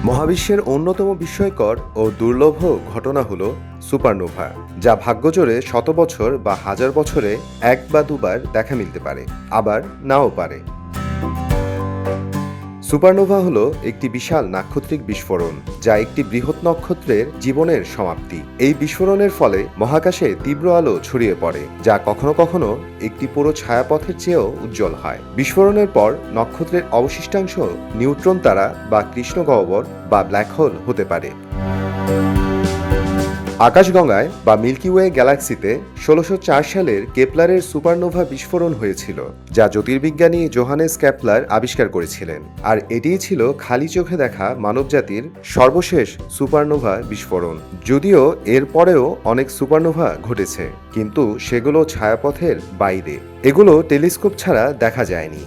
মহাবিশ্বের অন্যতম বিস্ময়কর ও দুর্লভ ঘটনা হল সুপারনোভা, যা ভাগ্যজোরে শত বছর বা হাজার বছরে এক বা দুবার দেখা মিলতে পারে, আবার নাও পারে। সুপারনোভা হলো একটি বিশাল নাক্ষত্রিক বিস্ফোরণ, যা একটি বৃহৎ নক্ষত্রের জীবনের সমাপ্তি। এই বিস্ফোরণের ফলে মহাকাশে তীব্র আলো ছড়িয়ে পড়ে, যা কখনো কখনো একটি পুরো ছায়াপথের চেয়েও উজ্জ্বল হয়। বিস্ফোরণের পর নক্ষত্রের অবশিষ্টাংশ নিউট্রন তারা বা কৃষ্ণগহ্বর বা ব্ল্যাক হোল হতে পারে। আকাশগঙ্গায় বা মিল্কি ওয়ে গ্যালাক্সিতে ১৬০৪ সালের কেপলারের সুপারনোভা বিস্ফোরণ হয়েছিল, যা জ্যোতির্বিজ্ঞানী জোহানেস কেপলার আবিষ্কার করেছিলেন। আর এটিই ছিল খালি চোখে দেখা মানবজাতির সর্বশেষ সুপারনোভা বিস্ফোরণ। যদিও এর পরেও অনেক সুপারনোভা ঘটেছে, কিন্তু সেগুলো ছায়াপথের বাইরে। এগুলো টেলিস্কোপ ছাড়া দেখা যায়নি।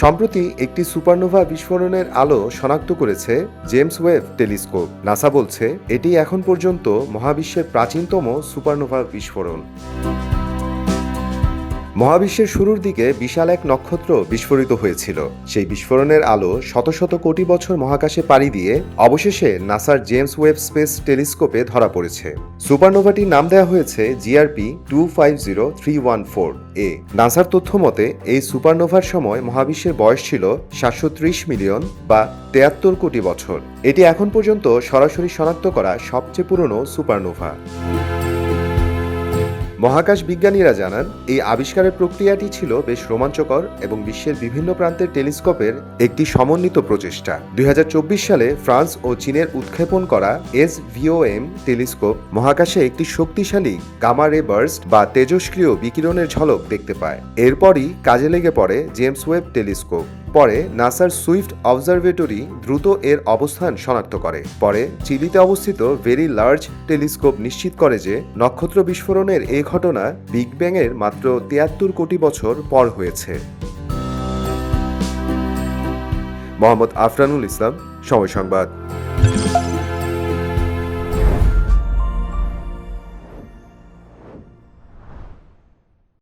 সম্প্রতি একটি সুপারনোভা বিস্ফোরণের আলো শনাক্ত করেছে জেমস ওয়েব টেলিস্কোপ। নাসা বলছে এটি এখন পর্যন্ত মহাবিশ্বের প্রাচীনতম সুপারনোভা বিস্ফোরণ। মহাবিশ্বের শুরুর দিকে বিশাল এক নক্ষত্র বিস্ফোরিত হয়েছিল। সেই বিস্ফোরণের আলো শত শত কোটি বছর মহাকাশে পাড়ি দিয়ে অবশেষে নাসার জেমস ওয়েব স্পেস টেলিস্কোপে ধরা পড়েছে। সুপারনোভাটির নাম দেওয়া হয়েছে জিআরপি 250314 এ। নাসার তথ্য মতে এই সুপারনোভার সময় মহাবিশ্বের বয়স ছিল ৭৩০ মিলিয়ন বা ৭৩ কোটি বছর। এটি এখন পর্যন্ত সরাসরি শনাক্ত করা সবচেয়ে পুরনো সুপারনোভা। মহাকাশ বিজ্ঞানীরা জানান এই আবিষ্কারের প্রক্রিয়াটি ছিল বেশ রোমাঞ্চকর এবং বিশ্বের বিভিন্ন প্রান্তের টেলিস্কোপের একটি সমন্বিত প্রচেষ্টা। ২০২৪ সালে ফ্রান্স ও চীনের উৎক্ষেপণ করা SVOM টেলিস্কোপ মহাকাশে একটি শক্তিশালী গামা রে বার্স্ট বা তেজস্ক্রিয় বিকিরণের ঝলক দেখতে পায়। এরপরই কাজে লেগে পড়ে জেমস ওয়েব টেলিস্কোপ। পরে নাসার সুইফট অবজারভেটরি দ্রুত এর অবস্থান শনাক্ত করে। পরে চিলিতে অবস্থিত ভেরি লার্জ টেলিস্কোপ নিশ্চিত করে যে নক্ষত্র বিস্ফোরণের এই ঘটনা বিগ ব্যাং এর মাত্র ৭৩ কোটি বছর পর হয়েছে। মোহাম্মদ আফরানুল ইসলাম, সময় সংবাদ।